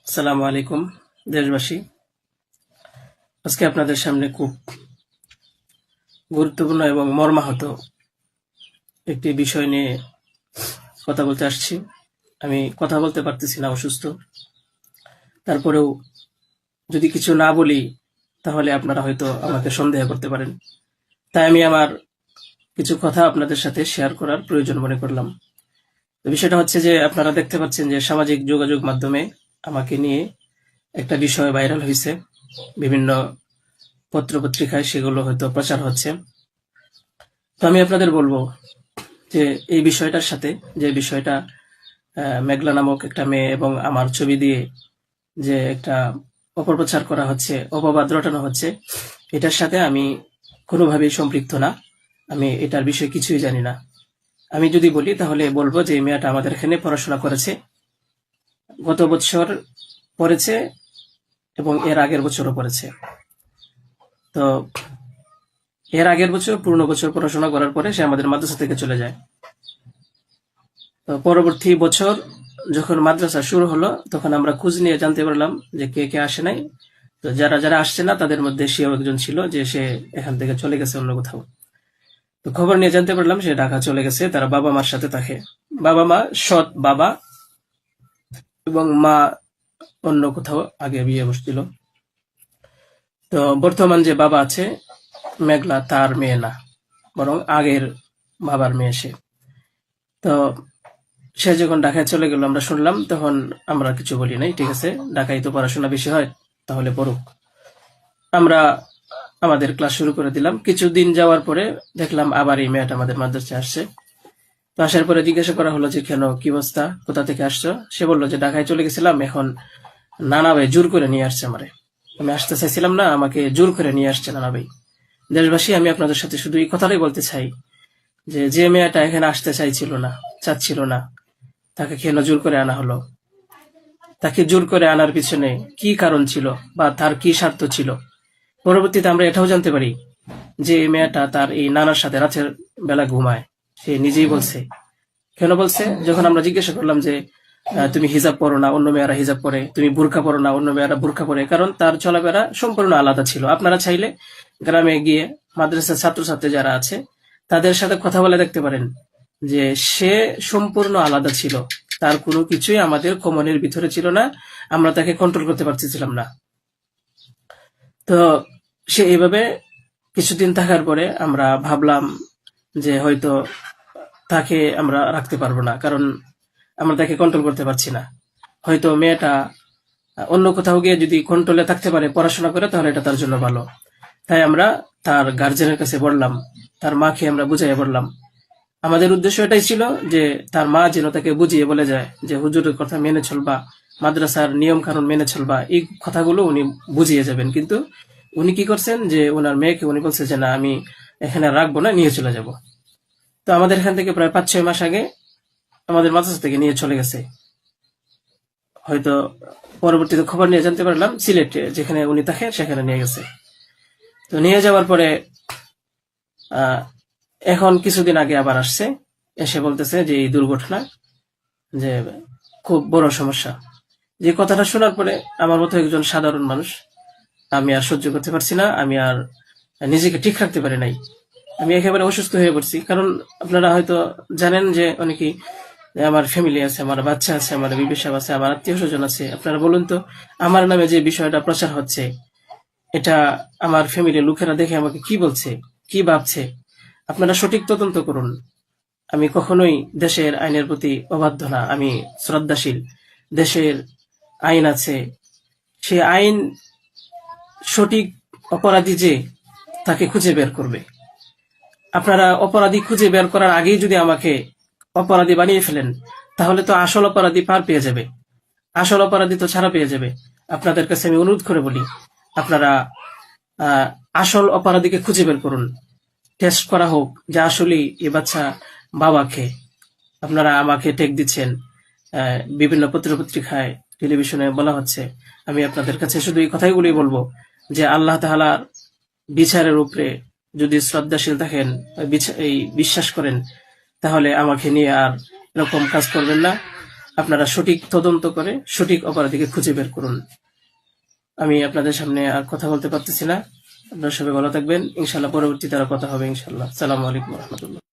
আসসালামু আলাইকুম দেশবাসী। আজকে আপনাদের সামনে খুব গুরুত্বপূর্ণ এবং মর্মাহত একটি বিষয় নিয়ে কথা বলতে আসছি। আমি কথা বলতে পারতেছি না, অসুস্থ। তারপরেও যদি কিছু না বলি তাহলে আপনারা হয়তো আমাকে সন্দেহ করতে পারেন। তাই আমি আমার কিছু কথা আপনাদের সাথে শেয়ার করার প্রয়োজন মনে করলাম। তো বিষয়টা হচ্ছে যে আপনারা দেখতে পাচ্ছেন যে সামাজিক যোগাযোগ মাধ্যমে আমাকে নিয়ে একটা বিষয় ভাইরাল হয়েছে। বিভিন্ন পত্র-পত্রিকায় সেগুলো হয়তো প্রচার হচ্ছে। তো আমি আপনাদের বলবো যে এই বিষয়টার সাথে, যে বিষয়টা মেঘলা নামক একটা মেয়ে এবং আমার ছবি দিয়ে যে একটা অপপ্রচার করা হচ্ছে, অপবাদ রটানো হচ্ছে, এটার সাথে আমি কোনোভাবেই সম্পৃক্ত না। আমি এটার বিষয়ে কিছুই জানি না। আমি যদি বলি তাহলে বলবো যে এই মেয়েটা আমাদের এখানে পড়াশোনা করেছে, গত বছর পড়েছে এবং এর আগের বছরও পড়েছে। তো এর আগের বছর পূর্ণ বছর পড়াশোনা করার পরে সে আমাদের মাদ্রাসা থেকে চলে যায়। তো পরবর্তী বছর যখন মাদ্রাসা শুরু হলো তখন আমরা খোঁজ নিয়ে জানতে পারলাম যে কে কে আসে নাই। তো যারা যারা আসছে না তাদের মধ্যে সেও একজন ছিল, যে সে এখান থেকে চলে গেছে অন্য কোথাও। তো খবর নিয়ে জানতে পারলাম সে ঢাকা চলে গেছে, তারা বাবা মার সাথে থাকে। বাবা মা সৎ বাবা, এবং মা অন্য কোথাও আগে বিয়ে বসছিল। তো বর্তমান যে বাবা আছে মেঘলা, তার মেয়ে না, বরং আগের বাবার মেয়ে সে। তো সে যখন ঢাকায় চলে গেল আমরা শুনলাম, তখন আমরা কিছু বলি নাই, ঠিক আছে, ঢাকায় তো পড়াশোনা বেশি হয়, তাহলে পড়ুক। আমরা আমাদের ক্লাস শুরু করে দিলাম। কিছুদিন যাওয়ার পরে দেখলাম আবার এই মেয়েটা আমাদের মাদ্রাসায় আসছে। তো আসার পরে জিজ্ঞাসা করা হলো যে কেন, কি অবস্থা, কোথা থেকে আসছো? সে বললো যে ঢাকায় চলে গেছিলাম, এখন নানা ভাই জোর করে নিয়ে আসছে আমারে। আমি আসতে চাইছিলাম না, আমাকে জোর করে নিয়ে আসছে নানা ভাই। দেশবাসী, আমি আপনাদের সাথে শুধু এই কথাটাই বলতে চাই যে যে মেয়েটা এখানে আসতে চাইছিল না, চাচ্ছিল না, তাকে কেন জোর করে আনা হলো? তাকে জোর করে আনার পিছনে কি কারণ ছিল বা তার কি স্বার্থ ছিল? পরবর্তীতে আমরা এটাও জানতে পারি যে এই মেয়েটা তার এই নানার সাথে রাতের বেলা ঘুমায়। সে নিজেই বলছে। কেন বলছে? যখন আমরা জিজ্ঞাসা করলাম যে তুমি হিজাব পরো না, অন্য মেয়েরা হিজাব পরে, তুমি বোরকা পরো না, অন্য মেয়েরা বোরকা পরে, কারণ তার চলাফেরা সম্পূর্ণ আলাদা ছিল। আপনারা চাইলে গ্রামে গিয়ে মাদ্রাসার ছাত্রছাত্রী যারা আছে তাদের সাথে কথা বলে দেখতে পারেন যে সে সম্পূর্ণ আলাদা ছিল। তার কোনো কিছুই আমাদের কমনের ভিতরে ছিল না, আমরা তাকে কন্ট্রোল করতে পারতেছিলাম না। তো সে এইভাবে কিছুদিন থাকার পরে আমরা ভাবলাম যে হয়তো তাকে আমরা রাখতে পারবো না, কারণ আমরা তাকে কন্ট্রোল করতে পারছি না। হয়তো মেয়েটা অন্য কোথাও গিয়ে যদি কন্ট্রোলে থাকতে পারে, পড়াশোনা করে, তাহলে এটা তার জন্য ভালো। তাই আমরা তার গার্জেনের কাছে বললাম, তার মাকে আমরা বুঝাইয়া বললাম। আমাদের উদ্দেশ্য এটাই ছিল যে তার মা যেন তাকে বুঝিয়ে বলে যায় যে হুজুরের কথা মেনে চলবা, মাদ্রাসার নিয়ম কানুন মেনে চলবা, এই কথাগুলো উনি বুঝিয়ে যাবেন। কিন্তু উনি কি করছেন যে ওনার মেয়েকে উনি বলছে যে না, আমি এখানে রাখবো না, নিয়ে চলে যাব। তো আমাদের এখান থেকে প্রায় 5-6 মাস আগে আমাদের মাদ্রাসা থেকে নিয়ে চলে গেছে। হয়তো পরবর্তীতে খবর নিয়ে জানতে পারলাম সিলেটে যেখানে উনি থাকে সেখানে নিয়ে গেছে। তো নিয়ে যাওয়ার পরে আহ এখন কিছুদিন আগে আবার আসছে, এসে বলতেছে যে এই দুর্ঘটনা, যে খুব বড় সমস্যা। যে কথাটা শোনার পরে আমার মতো একজন সাধারণ মানুষ, আমি আর সহ্য করতে পারছি না, আমি আর নিজেকে ঠিক রাখতে পারি নাই। আমি একেবারে অসুস্থ হয়ে পড়ছি। কারণ আপনারা হয়তো জানেন যে অনেকেই, আমার ফ্যামিলি আছে, আমার বাচ্চা আছে, আমার বিবি সাহেব আছে, আমার আত্মীয় স্বজন আছে। আপনারা বলুন তো, আমার নামে যে বিষয়টা প্রচার হচ্ছে, এটা আমার ফ্যামিলির লোকেরা দেখে আমাকে কি বলছে, কি ভাবছে? আপনারা সঠিক তদন্ত করুন। আমি কখনোই দেশের আইনের প্রতি অবাধ্য না, আমি শ্রদ্ধাশীল। দেশের আইন আছে, সে আইন সঠিক অপরাধী যে তাকে খুঁজে বের করবে। আপনারা অপরাধী খুঁজে বের করার আগেই যদি আমাকে অপরাধী বানিয়ে ফেলেন, তাহলে তো আসল অপরাধী পার পেয়ে যাবে, আসল অপরাধী তো ছাড়া পেয়ে যাবে। আপনাদের কাছে আমি অনুরোধ করে বলি, আপনারা আহ, আসল অপরাধীকে খুঁজে বের করুন। টেস্ট করা হোক যে আসলেই এ বাচ্চা বাবাকে। আপনারা আমাকে টেক দিচ্ছেন, বিভিন্ন পত্রপত্রিকায়, টেলিভিশনে বলা হচ্ছে। আমি আপনাদের কাছে শুধু এই কথাগুলোই বলবো যে আল্লাহ তাআলার বিচারের উপরে যদি শ্রদ্ধাশীল থাকেন, এই বিশ্বাস করেন, তাহলে আমাকে নিয়ে আর এরকম কাজ করবেন না। আপনারা সঠিক তদন্ত করে সঠিক অপরাধীকে খুঁজে বের করুন। আমি আপনাদের সামনে আর কথা বলতে পারতেছি না। আপনারা সবাই ভালো থাকবেন, ইনশাল্লাহ পরবর্তীতে আরো কথা হবে ইনশাল্লাহ। আসসালামু আলাইকুম রহমতুল্লাহ।